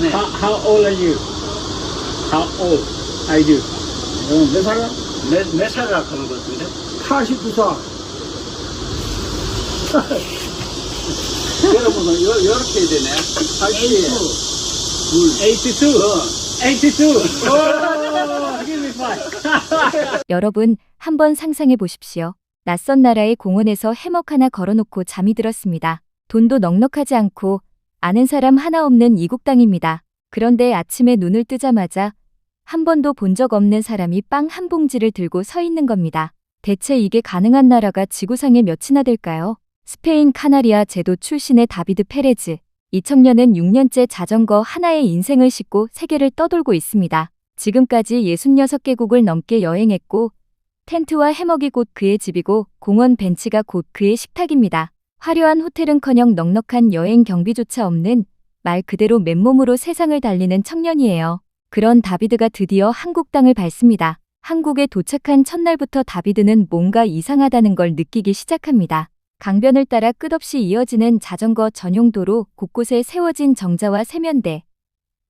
네. How old are you? How old are you? 몇 살이야? 몇 살이라 그런 것 같은데? 89살. 여러분은 요렇게 해야 되네. 82. 어. 82. Oh, give me five. 여러분, 한번 상상해 보십시오. 낯선 나라의 공원에서 해먹 하나 걸어놓고 잠이 들었습니다. 돈도 넉넉하지 않고 아는 사람 하나 없는 이국 땅입니다. 그런데 아침에 눈을 뜨자마자 한 번도 본 적 없는 사람이 빵 한 봉지를 들고 서 있는 겁니다. 대체 이게 가능한 나라가 지구상에 몇이나 될까요? 스페인 카나리아 제도 출신의 다비드 페레즈. 이 청년은 6년째 자전거 하나에 인생을 싣고 세계를 떠돌고 있습니다. 지금까지 66개국을 넘게 여행했고 텐트와 해먹이 곧 그의 집이고 공원 벤치가 곧 그의 식탁입니다. 화려한 호텔은커녕 넉넉한 여행 경비조차 없는 말 그대로 맨몸으로 세상을 달리는 청년이에요. 그런 다비드가 드디어 한국 땅을 밟습니다. 한국에 도착한 첫날부터 다비드는 뭔가 이상하다는 걸 느끼기 시작합니다. 강변을 따라 끝없이 이어지는 자전거 전용 도로, 곳곳에 세워진 정자와 세면대,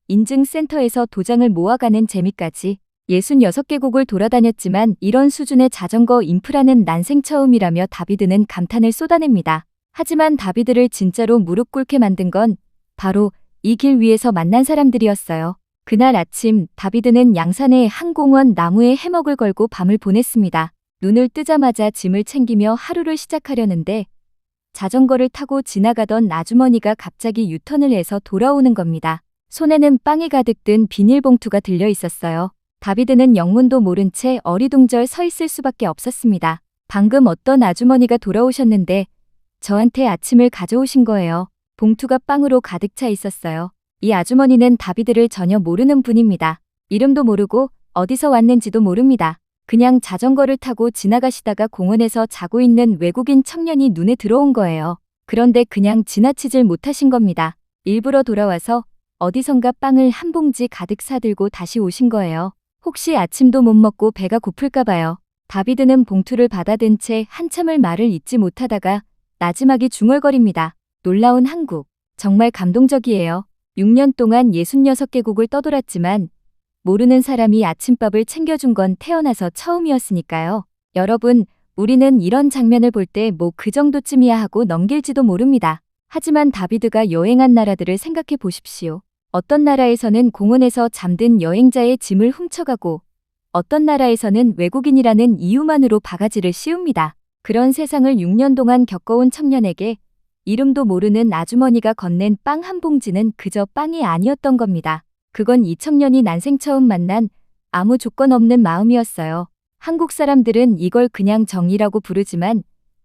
인증센터에서 도장을 모아가는 재미까지 66개국을 돌아다녔지만 이런 수준의 자전거 인프라는 난생 처음이라며 다비드는 감탄을 쏟아냅니다. 하지만 다비드를 진짜로 무릎 꿇게 만든 건 바로 이 길 위에서 만난 사람들이었어요. 그날 아침 다비드는 양산의 한 공원 나무에 해먹을 걸고 밤을 보냈습니다. 눈을 뜨자마자 짐을 챙기며 하루를 시작하려는데 자전거를 타고 지나가던 아주머니가 갑자기 유턴을 해서 돌아오는 겁니다. 손에는 빵이 가득 든 비닐봉투가 들려 있었어요. 다비드는 영문도 모른 채 어리둥절 서 있을 수밖에 없었습니다. 방금 어떤 아주머니가 돌아오셨는데 저한테 아침을 가져오신 거예요. 봉투가 빵으로 가득 차 있었어요. 이 아주머니는 다비드를 전혀 모르는 분입니다. 이름도 모르고 어디서 왔는지도 모릅니다. 그냥 자전거를 타고 지나가시다가 공원에서 자고 있는 외국인 청년이 눈에 들어온 거예요. 그런데 그냥 지나치질 못하신 겁니다. 일부러 돌아와서 어디선가 빵을 한 봉지 가득 사들고 다시 오신 거예요. 혹시 아침도 못 먹고 배가 고플까 봐요. 다비드는 봉투를 받아든 채 한참을 말을 잇지 못하다가 나지막이 중얼거립니다. 놀라운 한국. 정말 감동적이에요. 6년 동안 66개국을 떠돌았지만 모르는 사람이 아침밥을 챙겨준 건 태어나서 처음이었으니까요. 여러분, 우리는 이런 장면을 볼 때 뭐 그 정도쯤이야 하고 넘길지도 모릅니다. 하지만 다비드가 여행한 나라들을 생각해 보십시오. 어떤 나라에서는 공원에서 잠든 여행자의 짐을 훔쳐가고 어떤 나라에서는 외국인이라는 이유만으로 바가지를 씌웁니다. 그런 세상을 6년 동안 겪어온 청년에게 이름도 모르는 아주머니가 건넨 빵 한 봉지는 그저 빵이 아니었던 겁니다. 그건 이 청년이 난생 처음 만난 아무 조건 없는 마음이었어요. 한국 사람들은 이걸 그냥 정이라고 부르지만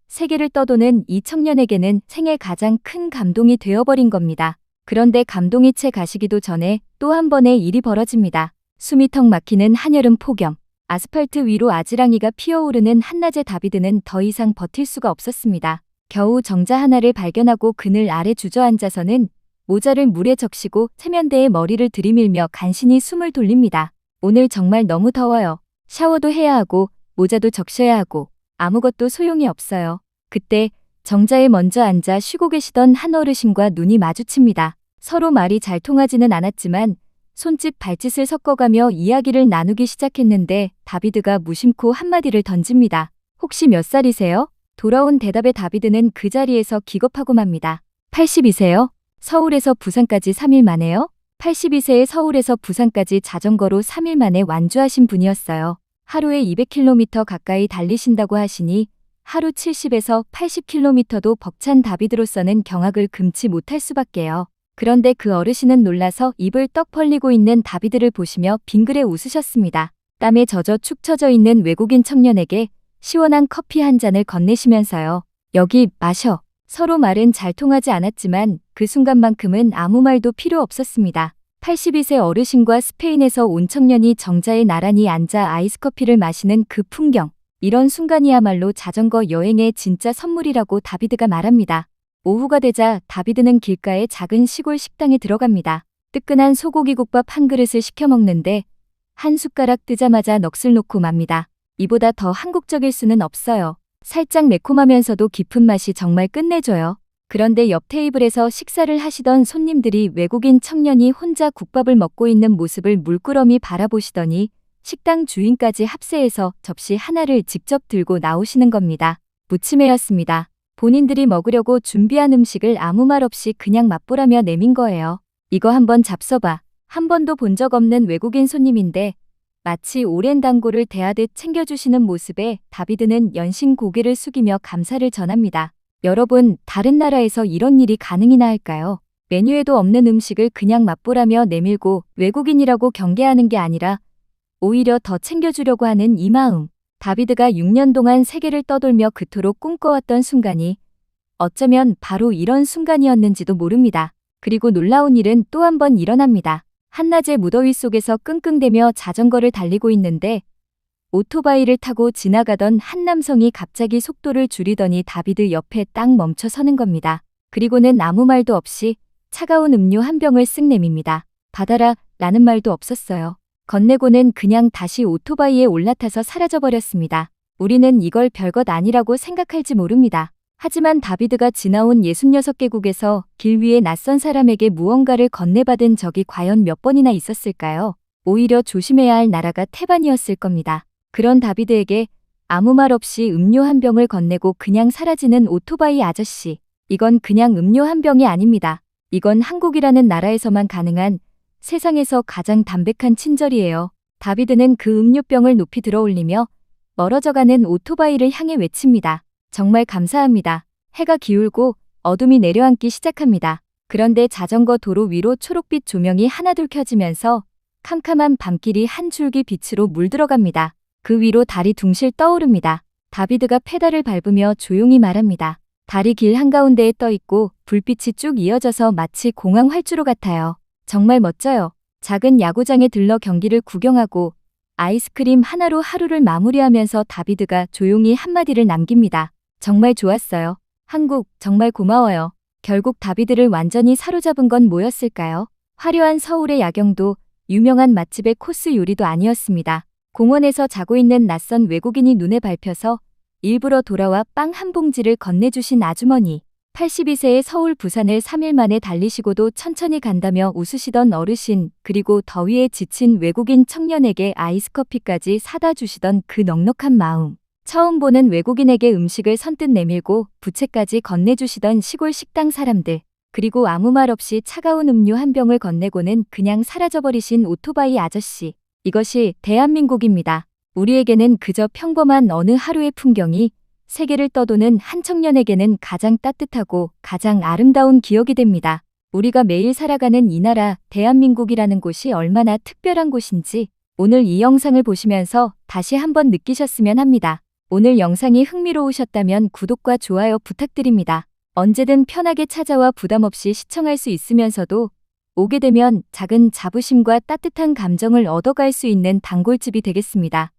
세계를 떠도는 이 청년에게는 생애 가장 큰 감동이 되어버린 겁니다. 그런데 감동이 채 가시기도 전에 또 한 번의 일이 벌어집니다. 숨이 턱 막히는 한여름 폭염. 아스팔트 위로 아지랑이가 피어오르는 한낮의 다비드는 더 이상 버틸 수가 없었습니다. 겨우 정자 하나를 발견하고 그늘 아래 주저앉아서는 모자를 물에 적시고 세면대에 머리를 들이밀며 간신히 숨을 돌립니다. 오늘 정말 너무 더워요. 샤워도 해야 하고 모자도 적셔야 하고 아무것도 소용이 없어요. 그때 정자에 먼저 앉아 쉬고 계시던 한 어르신과 눈이 마주칩니다. 서로 말이 잘 통하지는 않았지만 손짓 발짓을 섞어가며 이야기를 나누기 시작했는데 다비드가 무심코 한마디를 던집니다. 혹시 몇 살이세요? 돌아온 대답에 다비드는 그 자리에서 기겁하고 맙니다. 82세요? 서울에서 부산까지 3일 만에요? 82세에 서울에서 부산까지 자전거로 3일 만에 완주하신 분이었어요. 하루에 200km 가까이 달리신다고 하시니 하루 70에서 80km도 벅찬 다비드로서는 경악을 금치 못할 수밖에요. 그런데 그 어르신은 놀라서 입을 떡 벌리고 있는 다비드를 보시며 빙그레 웃으셨습니다. 땀에 젖어 축 처져 있는 외국인 청년에게 시원한 커피 한 잔을 건네시면서요. 여기 마셔. 서로 말은 잘 통하지 않았지만 그 순간만큼은 아무 말도 필요 없었습니다. 82세 어르신과 스페인에서 온 청년이 정자에 나란히 앉아 아이스커피를 마시는 그 풍경. 이런 순간이야말로 자전거 여행의 진짜 선물이라고 다비드가 말합니다. 오후가 되자 다비드는 길가의 작은 시골 식당에 들어갑니다. 뜨끈한 소고기국밥 한 그릇을 시켜 먹는데 한 숟가락 뜨자마자 넋을 놓고 맙니다. 이보다 더 한국적일 수는 없어요. 살짝 매콤하면서도 깊은 맛이 정말 끝내줘요. 그런데 옆 테이블에서 식사를 하시던 손님들이 외국인 청년이 혼자 국밥을 먹고 있는 모습을 물끄러미 바라보시더니 식당 주인까지 합세해서 접시 하나를 직접 들고 나오시는 겁니다. 무침회였습니다. 본인들이 먹으려고 준비한 음식을 아무 말 없이 그냥 맛보라며 내민 거예요. 이거 한번 잡숴봐. 한 번도 본 적 없는 외국인 손님인데 마치 오랜 단골을 대하듯 챙겨주시는 모습에 다비드는 연신 고개를 숙이며 감사를 전합니다. 여러분, 다른 나라에서 이런 일이 가능이나 할까요? 메뉴에도 없는 음식을 그냥 맛보라며 내밀고 외국인이라고 경계하는 게 아니라 오히려 더 챙겨주려고 하는 이 마음. 다비드가 6년 동안 세계를 떠돌며 그토록 꿈꿔왔던 순간이 어쩌면 바로 이런 순간이었는지도 모릅니다. 그리고 놀라운 일은 또 한 번 일어납니다. 한낮의 무더위 속에서 끙끙대며 자전거를 달리고 있는데 오토바이를 타고 지나가던 한 남성이 갑자기 속도를 줄이더니 다비드 옆에 딱 멈춰 서는 겁니다. 그리고는 아무 말도 없이 차가운 음료 한 병을 쓱 내밉니다. 받아라 라는 말도 없었어요. 건네고는 그냥 다시 오토바이에 올라타서 사라져버렸습니다. 우리는 이걸 별것 아니라고 생각할지 모릅니다. 하지만 다비드가 지나온 66개국에서 길 위에 낯선 사람에게 무언가를 건네받은 적이 과연 몇 번이나 있었을까요? 오히려 조심해야 할 나라가 태반이었을 겁니다. 그런 다비드에게 아무 말 없이 음료 한 병을 건네고 그냥 사라지는 오토바이 아저씨. 이건 그냥 음료 한 병이 아닙니다. 이건 한국이라는 나라에서만 가능한 세상에서 가장 담백한 친절이에요. 다비드는 그 음료병을 높이 들어올리며 멀어져가는 오토바이를 향해 외칩니다. 정말 감사합니다. 해가 기울고 어둠이 내려앉기 시작합니다. 그런데 자전거 도로 위로 초록빛 조명이 하나둘 켜지면서 캄캄한 밤길이 한 줄기 빛으로 물들어갑니다. 그 위로 달이 둥실 떠오릅니다. 다비드가 페달을 밟으며 조용히 말합니다. 달이 길 한가운데에 떠있고 불빛이 쭉 이어져서 마치 공항 활주로 같아요. 정말 멋져요. 작은 야구장에 들러 경기를 구경하고 아이스크림 하나로 하루를 마무리하면서 다비드가 조용히 한마디를 남깁니다. 정말 좋았어요. 한국, 정말 고마워요. 결국 다비드를 완전히 사로잡은 건 뭐였을까요? 화려한 서울의 야경도 유명한 맛집의 코스 요리도 아니었습니다. 공원에서 자고 있는 낯선 외국인이 눈에 밟혀서 일부러 돌아와 빵 한 봉지를 건네주신 아주머니. 82세의 서울 부산을 3일 만에 달리시고도 천천히 간다며 웃으시던 어르신, 그리고 더위에 지친 외국인 청년에게 아이스커피까지 사다 주시던 그 넉넉한 마음. 처음 보는 외국인에게 음식을 선뜻 내밀고 부채까지 건네주시던 시골 식당 사람들. 그리고 아무 말 없이 차가운 음료 한 병을 건네고는 그냥 사라져버리신 오토바이 아저씨. 이것이 대한민국입니다. 우리에게는 그저 평범한 어느 하루의 풍경이 세계를 떠도는 한 청년에게는 가장 따뜻하고 가장 아름다운 기억이 됩니다. 우리가 매일 살아가는 이 나라 대한민국이라는 곳이 얼마나 특별한 곳인지 오늘 이 영상을 보시면서 다시 한번 느끼셨으면 합니다. 오늘 영상이 흥미로우셨다면 구독과 좋아요 부탁드립니다. 언제든 편하게 찾아와 부담 없이 시청할 수 있으면서도 오게 되면 작은 자부심과 따뜻한 감정을 얻어갈 수 있는 단골집이 되겠습니다.